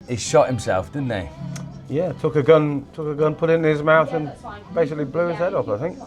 he shot himself, didn't he? Yeah, took a gun, put it in his mouth, and basically blew his head off, I think.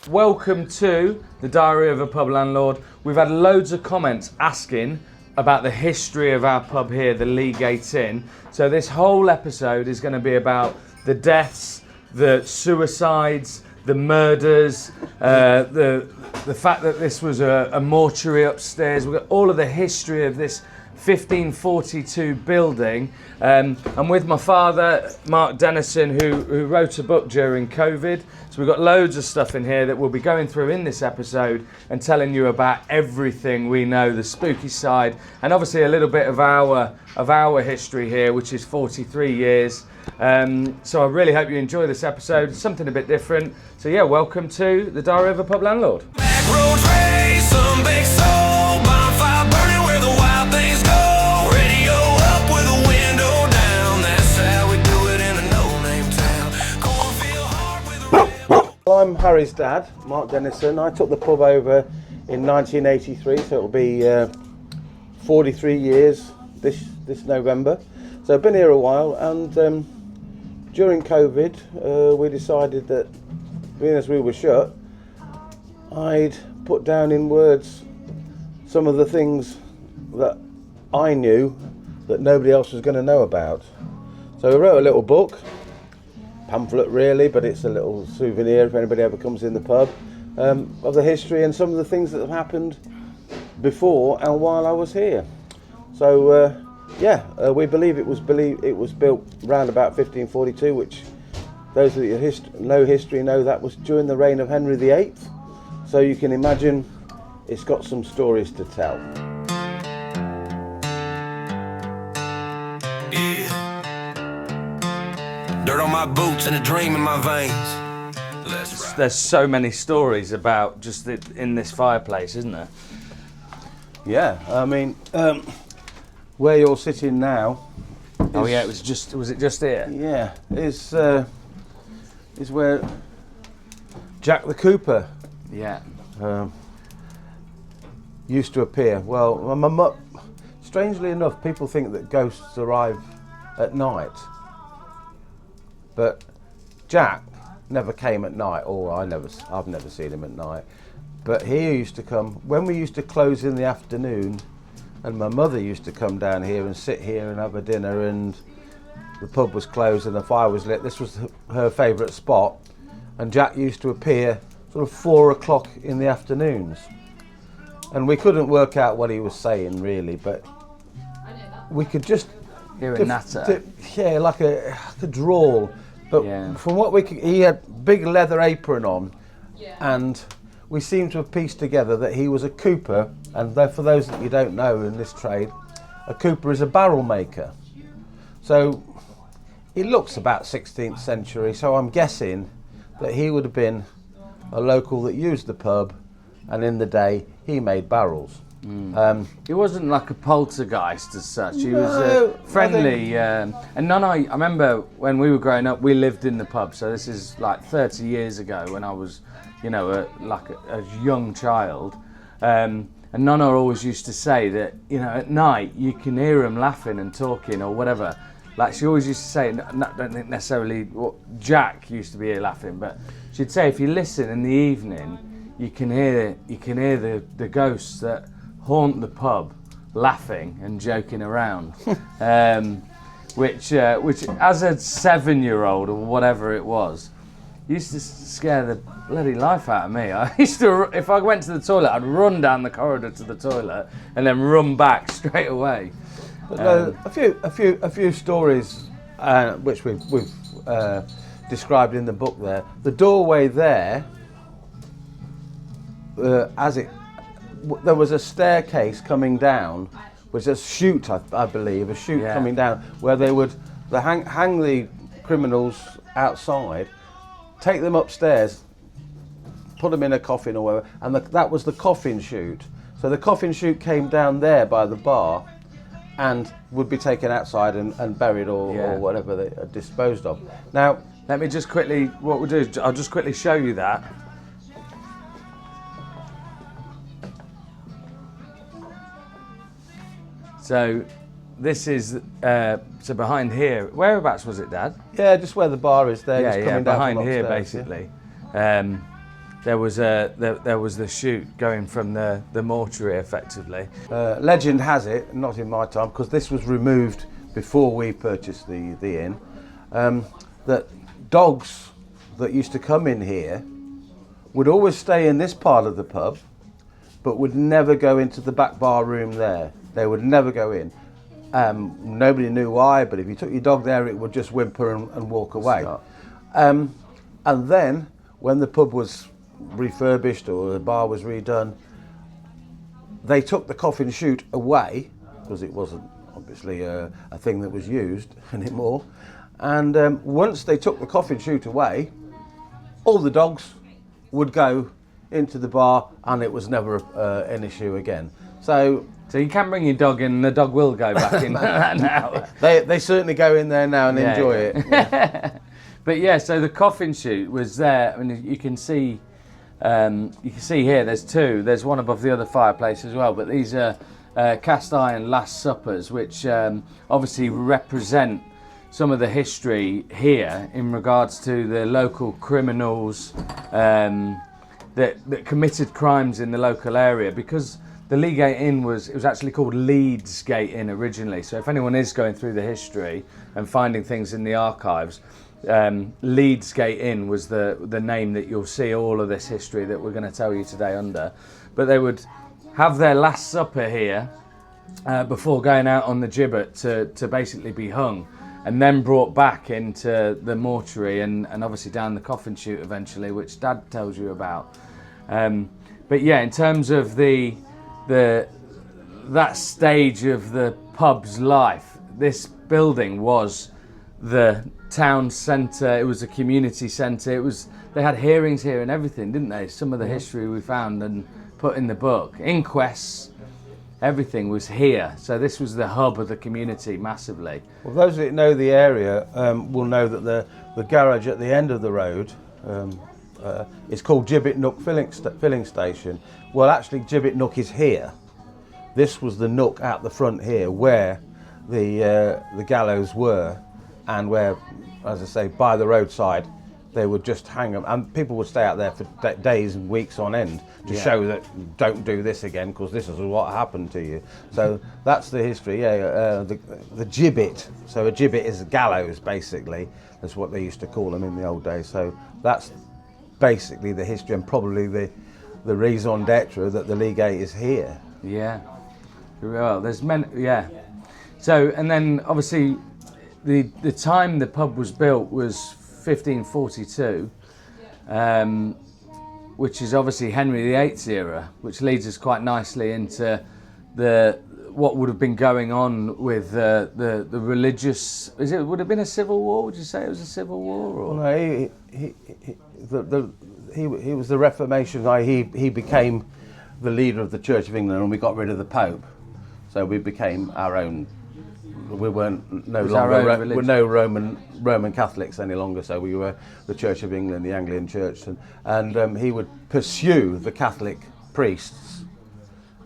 Welcome to the Diary of a Pub Landlord. We've had loads of comments asking about the history of our pub here, the Leagate Inn. So this whole episode is going to be about the deaths, the suicides, the murders, the fact that this was a mortuary upstairs. We've got all of the history of this 1542 building. I'm with my father, Mark Dennison, who wrote a book during COVID. So we've got loads of stuff in here that we'll be going through in this episode and telling you about everything we know, the spooky side, and obviously a little bit of our history here, which is 43 years. So I really hope you enjoy this episode. It's something a bit different. So yeah, welcome to the Diary of a Pub Landlord. Back roads race, some big soul, bonfire burning where the wild things go. Radio up with the window down. That's how we do it in a no-name town. Cornfield hard with the Well, I'm Harry's dad, Mark Dennison. I took the pub over in 1983, so it'll be 43 years this November. So I've been here a while, and during COVID we decided that, being as we were shut, I'd put down in words some of the things that I knew that nobody else was going to know about. So I wrote a little book, pamphlet really, but it's a little souvenir if anybody ever comes in the pub, of the history and some of the things that have happened before and while I was here. So we believe it was built around about 1542, which those that know history know that was during the reign of Henry VIII. So you can imagine it's got some stories to tell. yeah. Dirt on my boots and a dream in my veins. Let's ride. There's so many stories about just in this fireplace, isn't there? Yeah, I mean, where you're sitting now. Oh yeah, was it just here? Yeah, is where Jack the Cooper Yeah. used to appear. Well, strangely enough, people think that ghosts arrive at night, but Jack never came at night, or I've never seen him at night. But he used to come when we used to close in the afternoon, and my mother used to come down here and sit here and have a dinner, and the pub was closed and the fire was lit. This was her favourite spot, and Jack used to appear sort of 4 o'clock in the afternoons, and we couldn't work out what he was saying really, but we could just Hear a natter. Yeah, like a drawl. But Yeah. from what we could, he had big leather apron on, and we seem to have pieced together that he was a cooper. And for those that you don't know in this trade, a cooper is a barrel maker. So he looks about 16th century, so I'm guessing that he would have been a local that used the pub, and in the day he made barrels. He wasn't like a poltergeist as such. He No, was friendly. And I remember when we were growing up, we lived in the pub. So this is like 30 years ago when I was, a young child. And Nana always used to say that, at night you can hear them laughing and talking or whatever. Like she always used to say, I don't think necessarily what Jack used to be here laughing, but she'd say if you listen in the evening, you can hear the ghosts that haunt the pub laughing and joking around. which as a 7-year-old or whatever it was, used to scare the bloody life out of me. I used to, if I went to the toilet, I'd run down the corridor to the toilet and then run back straight away. But a few stories which we've described in the book there. The doorway there, there was a staircase coming down, which is a chute, I believe, coming down, where they would hang the criminals outside, take them upstairs, put them in a coffin or whatever, and that was the coffin chute. So the coffin chute came down there by the bar and would be taken outside and buried or whatever they are disposed of. Now, let me just quickly, what we'll do is I'll just quickly show you that. So this is so behind here. Whereabouts was it, Dad? Yeah, just where the bar is there. just coming down behind from here upstairs, basically. There was the chute going from the mortuary effectively. Legend has it, not in my time, because this was removed before we purchased the inn, that dogs that used to come in here would always stay in this part of the pub, but would never go into the back bar room there. They would never go in. Nobody knew why, but if you took your dog there, it would just whimper and walk away. And then, when the pub was refurbished or the bar was redone, they took the coffin chute away, because it wasn't obviously a thing that was used anymore. And once they took the coffin chute away, all the dogs would go into the bar, and it was never an issue again. So you can bring your dog in, and the dog will go back in now. they certainly go in there now and enjoy it. Yeah. But yeah, so the coffin chute was there. I mean, you can see here. There's two. There's one above the other fireplace as well. But these are cast iron Last Suppers, which obviously represent some of the history here in regards to the local criminals that committed crimes in the local area, because the Leagate Inn was actually called Leagate Inn originally. So if anyone is going through the history and finding things in the archives, Leagate Inn was the name that you'll see all of this history that we're going to tell you today under. But they would have their last supper here before going out on the gibbet to basically be hung, and then brought back into the mortuary and obviously down the coffin chute eventually, which Dad tells you about. But yeah, in terms of that stage of the pub's life, this building was the town centre. It was a community centre. They had hearings here and everything, didn't they? Some of the history we found and put in the book, inquests, everything was here. So this was the hub of the community massively. Well, those that know the area will know that the garage at the end of the road is called Gibbet Nook filling station. Well, actually, Gibbet Nook is here. This was the nook out the front here where the gallows were, and where, as I say, by the roadside, they would just hang them, and people would stay out there for days and weeks on end to show that don't do this again, because this is what happened to you. So that's the history. The gibbet. So a gibbet is a gallows, basically. That's what they used to call them in the old days. So that's basically the history, and probably the raison d'etre that the Leagate is here. Yeah. Well, there's many. Yeah. So, and then obviously the time the pub was built was 1542, which is obviously Henry VIII's era, which leads us quite nicely into what would have been going on with the religious. Would it have been a civil war? Would you say it was a civil war? Or? Well, no, he was the Reformation guy. He became the leader of the Church of England, and we got rid of the Pope, so we became our own. We weren't no Roman Catholics any longer, so we were the Church of England, the Anglican Church, and he would pursue the Catholic priests,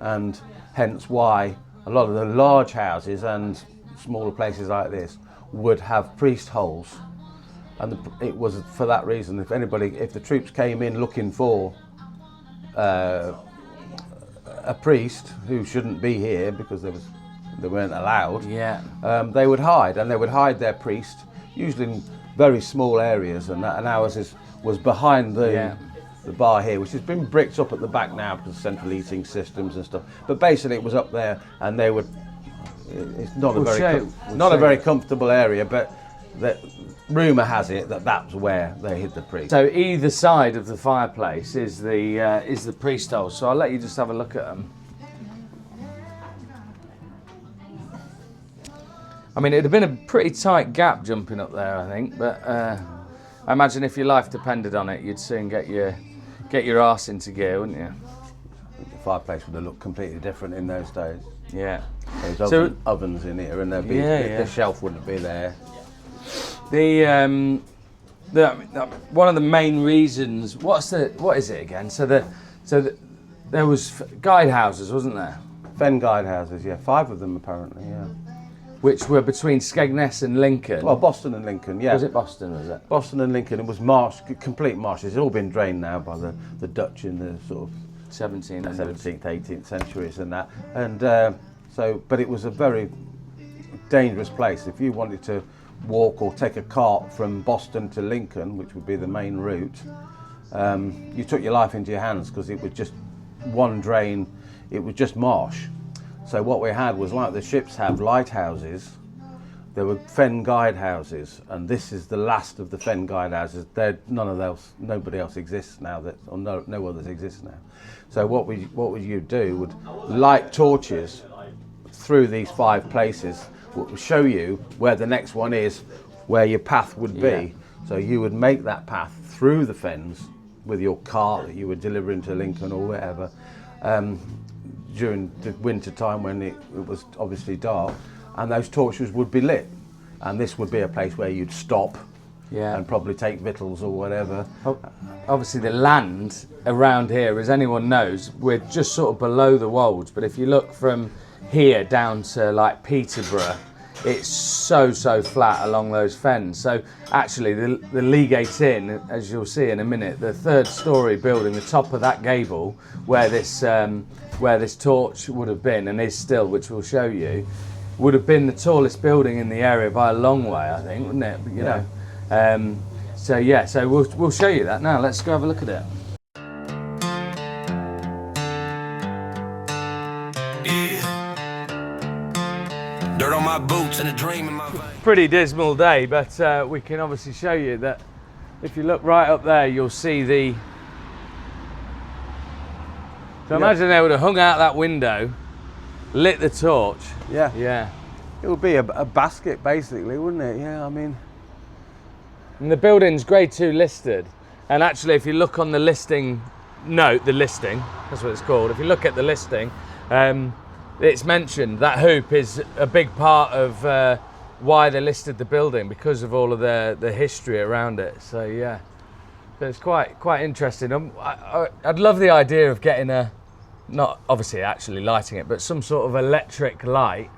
and hence why a lot of the large houses and smaller places like this would have priest holes, and it was for that reason. If the troops came in looking for a priest who shouldn't be here because they weren't allowed, they would hide, and they would hide their priest, usually in very small areas, and ours was behind the bar here, which has been bricked up at the back now because of central heating systems and stuff. But basically it was up there, and they would. It's not a very comfortable area, but the rumour has it that that's where they hid the priest. So either side of the fireplace is the priest hole. So I'll let you just have a look at them. I mean, it'd have been a pretty tight gap jumping up there, I think. But I imagine if your life depended on it, you'd soon get your arse into gear, wouldn't you? The fireplace would have looked completely different in those days. Yeah. There's ovens in here, and the shelf wouldn't be there. One of the main reasons. What is it again? So there was guide houses, wasn't there? Fen guidehouses, yeah, 5 of them apparently, yeah. Which were between Skegness and Lincoln. Well, Boston and Lincoln, yeah. Was it Boston, was it? Boston and Lincoln, it was marsh, complete marshes. It's all been drained now by the Dutch in the sort of 1700s. 17th, 18th centuries and that. And but it was a very dangerous place. If you wanted to walk or take a cart from Boston to Lincoln, which would be the main route, you took your life into your hands because it was just one drain, it was just marsh. So what we had was, like the ships have lighthouses, there were fen guidehouses, and this is the last of the fen guidehouses. Nobody else exists now, or no others exist now. So what would you do would light torches through these 5 places, which will show you where the next one is, where your path would be. Yeah. So you would make that path through the fens with your cart that you were delivering to Lincoln or wherever, during the winter time when it was obviously dark, and those torches would be lit, and this would be a place where you'd stop and probably take victuals or whatever. Obviously the land around here, as anyone knows, we're just sort of below the Wolds, but if you look from here down to like Peterborough, it's so flat along those fens. So actually the Leagate Inn, as you'll see in a minute, the 3rd story building, the top of that gable where this torch would have been and is still, which we'll show you, would have been the tallest building in the area by a long way, I think, wouldn't it? You know. So we'll show you that now. Let's go have a look at it. Dirt on my boots and a dream in my veins. Pretty dismal day, but we can obviously show you that if you look right up there, you'll see the... So imagine they would have hung out that window, lit the torch. Yeah. Yeah. It would be a basket basically, wouldn't it? Yeah, I mean... And the building's grade 2 listed. And actually, if you look on the listing note, the listing, that's what it's called. If you look at the listing, it's mentioned that hoop is a big part of why they listed the building, because of all of the history around it. So yeah, so it's quite interesting. I'd love the idea of getting not obviously actually lighting it, but some sort of electric light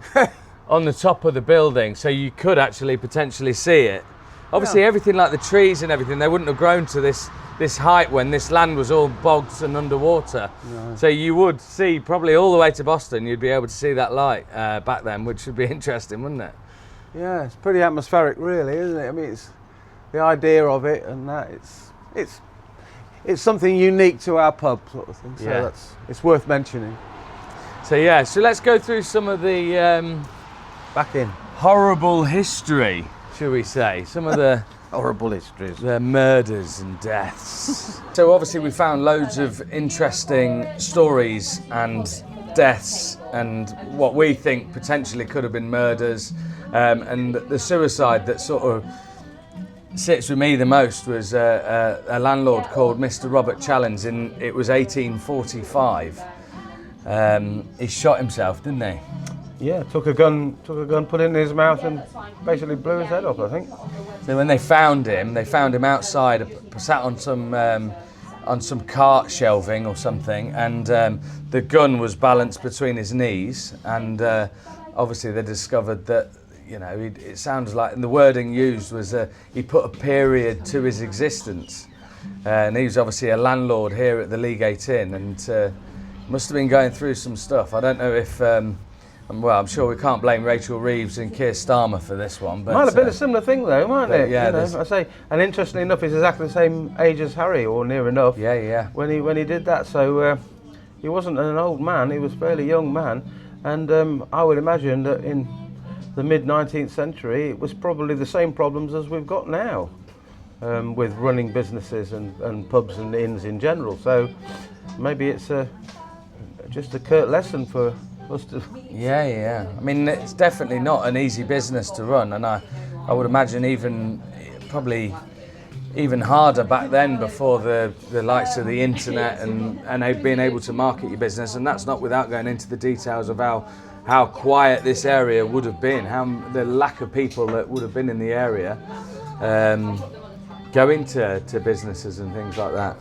on the top of the building, so you could actually potentially see it. Obviously, everything like the trees and everything, they wouldn't have grown to this height when this land was all bogs and underwater. No. So you would see probably all the way to Boston, you'd be able to see that light back then, which would be interesting, wouldn't it? Yeah, it's pretty atmospheric really, isn't it? I mean, it's the idea of it, and that it's something unique to our pub sort of thing, so it's worth mentioning. So yeah, so let's go through some of the back in horrible history, shall we say, some of the horrible histories, the murders and deaths. So obviously we found loads of interesting stories and deaths and what we think potentially could have been murders, and the suicide that sort of sits with me the most was a landlord called Mr. Robert Challenge it was 1845. He shot himself, didn't he? Yeah, took a gun, put it in his mouth, and basically blew his head off, I think. So when they found him outside, sat on some cart shelving or something, and the gun was balanced between his knees, and obviously they discovered that, you know, it sounds like, and the wording used was he put a period to his existence, and he was obviously a landlord here at the Leagate Inn, and must have been going through some stuff. I don't know if. Well, I'm sure we can't blame Rachel Reeves and Keir Starmer for this one, but might have been a similar thing though, mightn't it? Yeah, you know, I say, and interestingly enough, he's exactly the same age as Harry, or near enough. Yeah. When he did that, so he wasn't an old man; he was a fairly young man, and I would imagine that in the mid-19th century, it was probably the same problems as we've got now, with running businesses and pubs and inns in general. So maybe it's just a curt lesson for. Yeah. I mean, it's definitely not an easy business to run, and I would imagine probably even harder back then, before the likes of the internet and being able to market your business. And that's not without going into the details of how quiet this area would have been, how the lack of people that would have been in the area going to businesses and things like that.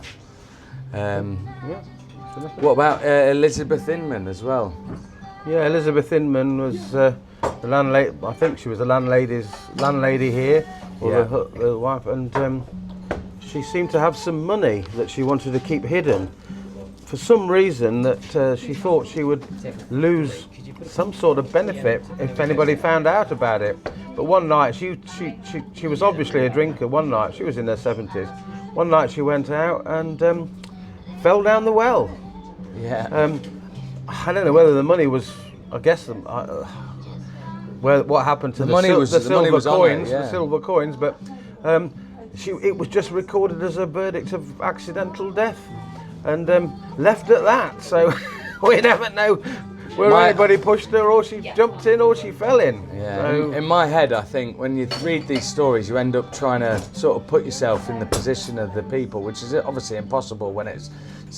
What about Elizabeth Inman as well? Yeah, Elizabeth Inman was the landlady. I think she was the landlady here, or Yeah. the wife, and she seemed to have some money that she wanted to keep hidden. For some reason that she thought she would lose some sort of benefit if anybody found out about it. But one night, she was obviously a drinker. One night, she was in her 70s. One night she went out and fell down the well. Yeah. I don't know whether the money was, I guess, what happened to the money was silver on coins, it, yeah. the silver coins, but it was just recorded as a verdict of accidental death, and left at that. So we never know whether anybody pushed her, or she jumped in, or she fell in. Yeah. So, In my head, I think when you read these stories, you end up trying to sort of put yourself in the position of the people, which is obviously impossible when it's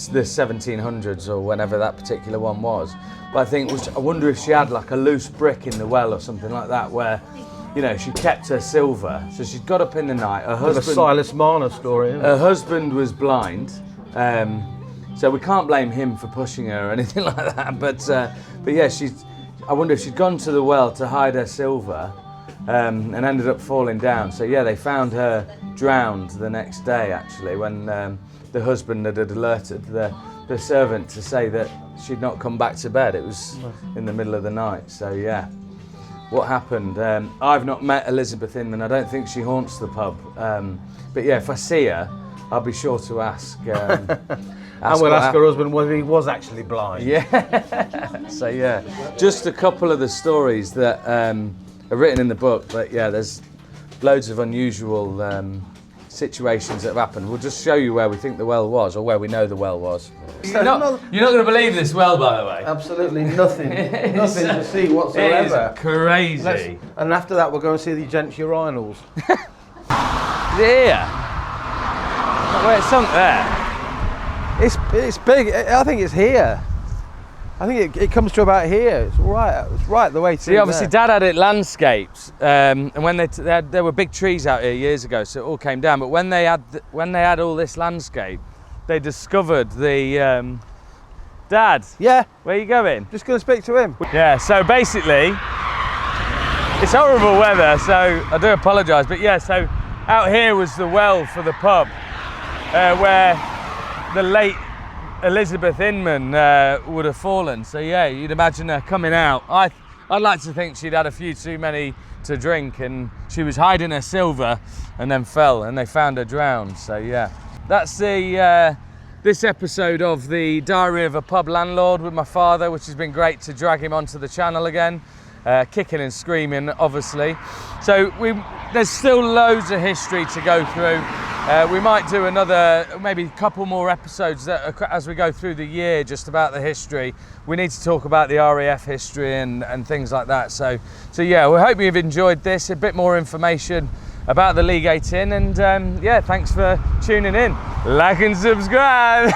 the 1700s or whenever that particular one was. But I wonder if she had like a loose brick in the well or something like that, where, you know, she kept her silver. So she'd got up in the night. Her the husband, Silas Marner story. Isn't it? her husband was blind, so we can't blame him for pushing her or anything like that. But yeah, I wonder if she'd gone to the well to hide her silver, and ended up falling down. So yeah, they found her drowned the next day, actually, when the husband had alerted the servant to say that she'd not come back to bed. It was in the middle of the night. So yeah, what happened? I've not met Elizabeth Inman. I don't think she haunts the pub. But yeah, if I see her, I'll be sure to ask. And we'll ask her husband whether he was actually blind. Yeah. So yeah, just a couple of the stories that are written in the book. But yeah, there's loads of unusual situations that have happened. We'll just show you where we think the well was, or where we know the well was. You're not going to believe this well, by the way. Absolutely nothing to see whatsoever. It is crazy. And after that, we'll go and see the gents' urinals. Here. Where it's sunk there. It's big. I think it's here. I think it comes to about here. It's right the way through. See, obviously, there. Dad had it landscaped, and when there were big trees out here years ago, so it all came down. But when they had all this landscape, they discovered the Dad. Yeah. Where are you going? Just going to speak to him. Yeah. So basically, it's horrible weather, so I do apologise. But yeah, so out here was the well for the pub, where the late Elizabeth Inman would have fallen. So yeah, you'd imagine her coming out. I'd like to think she'd had a few too many to drink, and she was hiding her silver and then fell, and they found her drowned. So yeah, that's this episode of the Diary of a Pub Landlord with my father, which has been great to drag him onto the channel again, kicking and screaming, obviously. So there's still loads of history to go through. We might do another, maybe a couple more episodes as we go through the year, just about the history. We need to talk about the RAF history and things like that. So yeah, we hope you've enjoyed this, a bit more information about the Leagate Inn, and yeah, thanks for tuning in. Like and subscribe.